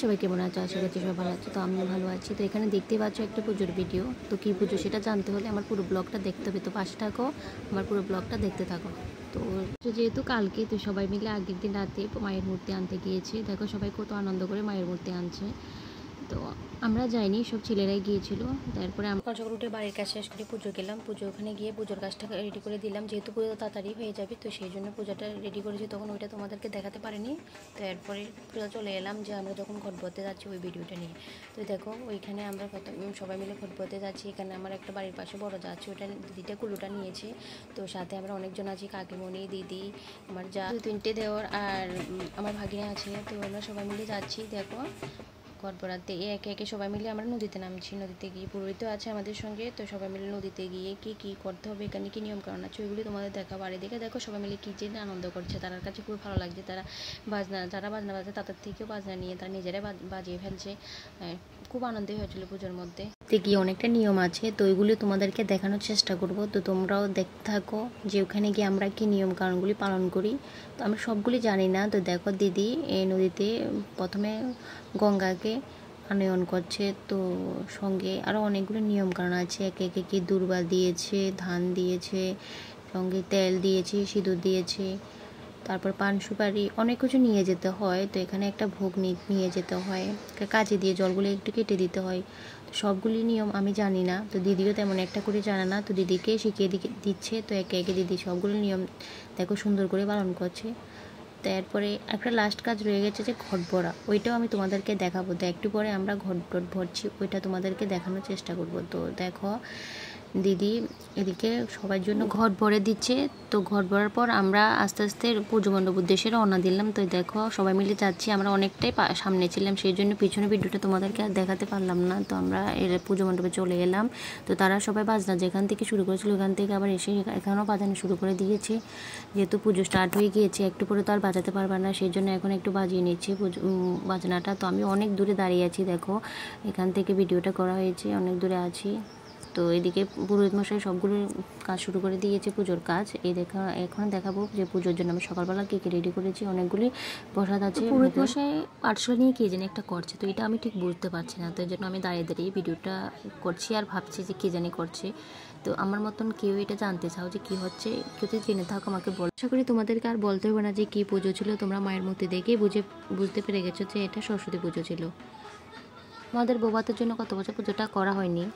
সবাই কেমন আছো? আশা করছি সবাই ভালো আছে। তো আমিও ভালো আছি। তো এখানে দেখতেই পাচ্ছ একটা পুজোর ভিডিও। তো কী পুজো সেটা জানতে হলে আমার পুরো ব্লগটা দেখতে হবে। তো পাশে থাকো, আমার পুরো ব্লগটা দেখতে থাকো। তো যেহেতু কালকে তো সবাই মিলে আগের দিন রাতে মায়ের মূর্তি আনতে গিয়েছে। দেখো সবাই কত আনন্দ করে মায়ের মূর্তি আনছে। তো আমরা যাইনি, সব ছেলেরাই গিয়েছিল। তারপরে আমরা সকাল সকাল উঠে বাড়ির কাজ শেষ করে পুজো গেলাম। পুজো ওখানে গিয়ে পুজোর কাজটা রেডি করে দিলাম, যেহেতু পুজো তাড়াতাড়ি হয়ে যাবে। তো সেই জন্য পূজাটা রেডি করেছি, তখন ওইটা তোমাদেরকে দেখাতে পারিনি। তো এরপরে পুজো চলে এলাম যে আমরা যখন ঘট ভরতে যাচ্ছি ওই ভিডিওটা নিয়ে। তো দেখো ওইখানে আমরা সবাই মিলে ঘট ভরতে যাচ্ছি। এখানে আমার একটা বাড়ির পাশে বড় যাচ্ছে, ওটা দিদিটা কুলোটা নিয়েছে। তো সাথে আমরা অনেকজন আছি, কাকিমণি, দিদি, আমার যা 2-3টে দেওর আর আমার ভাগিনা আছে। তো আমরা সবাই মিলে যাচ্ছি। দেখো ঘট ভরাতে একে একে সবাই মিলে আমরা নদীতে নামছি। নদীতে গিয়ে পুরোহিত আছে আমাদের সঙ্গে। তো সবাই মিলে নদীতে গিয়ে কী করতে হবে, এখানে কী নিয়মকানুন আছে ওইগুলি তোমাদের দেখাবো। আর এদিকে দেখো সবাই মিলে কী যে আনন্দ করছে, তার কাছে খুব ভালো লাগছে। যারা বাজনা বাজে তাদের থেকেও বাজনা নিয়ে তারা নিজেরাই বাজিয়ে ফেলছে। খুব আনন্দই হয়েছিল পুজোর মধ্যে। গিয়ে অনেকটা নিয়ম আছে, তো ওইগুলি তোমাদেরকে দেখানোর চেষ্টা করব। তো তোমরাও দেখতে থাকো যে ওখানে গিয়ে আমরা কী নিয়ম কানুনগুলি পালন করি। তো আমরা সবগুলি জানি না। তো দেখো দিদি এই নদীতে প্রথমে গঙ্গাকে আনয়ন করছে। তো সঙ্গে আরও অনেকগুলো নিয়মকানুন আছে। একে একে কি দুর্বা দিয়েছে, ধান দিয়েছে, সঙ্গে তেল দিয়েছে, সিঁদুর দিয়েছে, তারপর পান সুপারি অনেক কিছু নিয়ে যেতে হয়। তো এখানে একটা ভোগ নিয়ে যেতে হয়, কাজে দিয়ে জলগুলো একটু কেটে দিতে হয়। তো সবগুলি নিয়ম আমি জানি না। তো দিদিও তেমন একটা করে জানে না, তো দিদিকে শিখিয়ে দিচ্ছে। তো একে একে দিদি সবগুলো নিয়ম দেখো সুন্দর করে পালন করছে। তারপরে একটা লাস্ট কাজ রয়ে গেছে যে ঘট ভরা, ওইটাও আমি তোমাদেরকে দেখাবো। তো একটু পরে আমরা ঘট ভরছি, ওইটা তোমাদেরকে দেখানোর চেষ্টা করব। তো দেখো দিদি এদিকে সবার জন্য ঘট ভরে দিচ্ছে। তো ঘট ভরার পর আমরা আস্তে আস্তে পুজো মণ্ডপ উদ্দেশ্যে রওনা দিলাম। তো দেখো সবাই মিলে যাচ্ছি, আমরা অনেকটাই সামনে ছিলাম, সেই জন্য পিছনে ভিডিওটা তোমাদেরকে আর দেখাতে পারলাম না। তো আমরা এর পুজো মণ্ডপে চলে এলাম। তো তারা সবাই বাজনা যেখান থেকে শুরু করেছিল ওখান থেকে আবার এসে এখানেও বাজানো শুরু করে দিয়েছে। যেহেতু পুজো স্টার্ট হয়ে গিয়েছে, একটু পরে তো আর বাজাতে পারবে না, সেই জন্য এখন একটু বাজিয়ে নিচ্ছি বাজনাটা। তো আমি অনেক দূরে দাঁড়িয়ে আছি, দেখো এখান থেকে ভিডিওটা করা হয়েছে, অনেক দূরে আছি। তো এদিকে পুরোহিত মশাই সবগুলো কাজ শুরু করে দিয়েছে, পুজোর কাজ। এখন দেখাবো যে পুজোর জন্য আমি সকালবেলা কী কী রেডি করেছি। অনেকগুলি প্রসাদ আছে। পুরোহিত মশাই পার্সোনাল নিয়ে কে জানি একটা করছে, তো এটা আমি ঠিক বুঝতে পারছি না। তো এই জন্য আমি দাঁড়িয়ে দাঁড়িয়ে ভিডিওটা করছি আর ভাবছি যে কে জানি করছে। তো আমার মতন কেউ এটা জানতে চাও যে কী হচ্ছে, কেউ যদি জেনে থাকো আমাকে বল। আশা করি তোমাদেরকে আর বলতে হবে না যে কী পুজো ছিল, তোমরা মায়ের মূর্তি দেখেই বুঝতে পেরে গেছো যে এটা সরস্বতী পুজো ছিল। আমাদের বৌভাতের জন্য কত বছর পুজোটা করা হয়নি।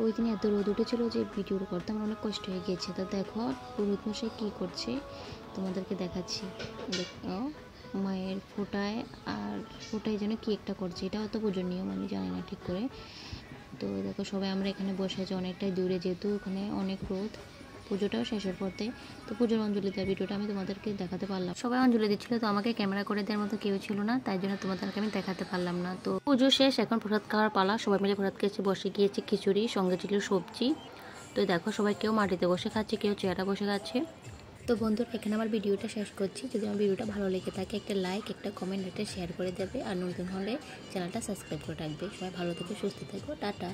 ওই দিনে এত রোদ উঠেছিল যে ভিডিও করতে আমার অনেক কষ্ট হয়ে গিয়েছে। তো দেখো পুরোহিত মশাই কী করছে তোমাদেরকে দেখাচ্ছি। দেখো মায়ের ফোঁটায় আর ফোঁটায় যেন কী একটা করছে, এটাও তো পুজোর নিয়ম আমি জানি না ঠিক করে। তো দেখো সবাই আমরা এখানে বসে আছি অনেকটাই দূরে, যেহেতু ওখানে অনেক রোদ। পুজোটাও শেষের পথে। তো পুজোর অঞ্জলি দেওয়ার ভিডিওটা আমি তোমাদেরকে দেখাতে পারলাম। সবাই অঞ্জলি দিচ্ছিল, তো আমাকে ক্যামেরা করে দেওয়ার মতো কেউ ছিল না, তাই জন্য তোমাদেরকে আমি দেখাতে পারলাম না। তো পুজো শেষ, এখন প্রসাদ খাওয়ার পালা। সবাই মিলে প্রসাদ খেয়েছি, বসে গিয়েছি খিচুড়ি, সঙ্গে ছিল সবজি। তো দেখো সবাই কেউ মাটিতে বসে খাচ্ছে, কেউ চেয়ারে বসে খাচ্ছে। তো বন্ধুরা এখানে আমার ভিডিওটা শেষ করছি। যদি আমার ভিডিওটা ভালো লেগে থাকে একটা লাইক, একটা কমেন্ট, একটা শেয়ার করে দেবে। আর নতুন হলে চ্যানেলটা সাবস্ক্রাইব করে রাখবে। সবাই ভালো থেকো, সুস্থ থেকো, টাটা।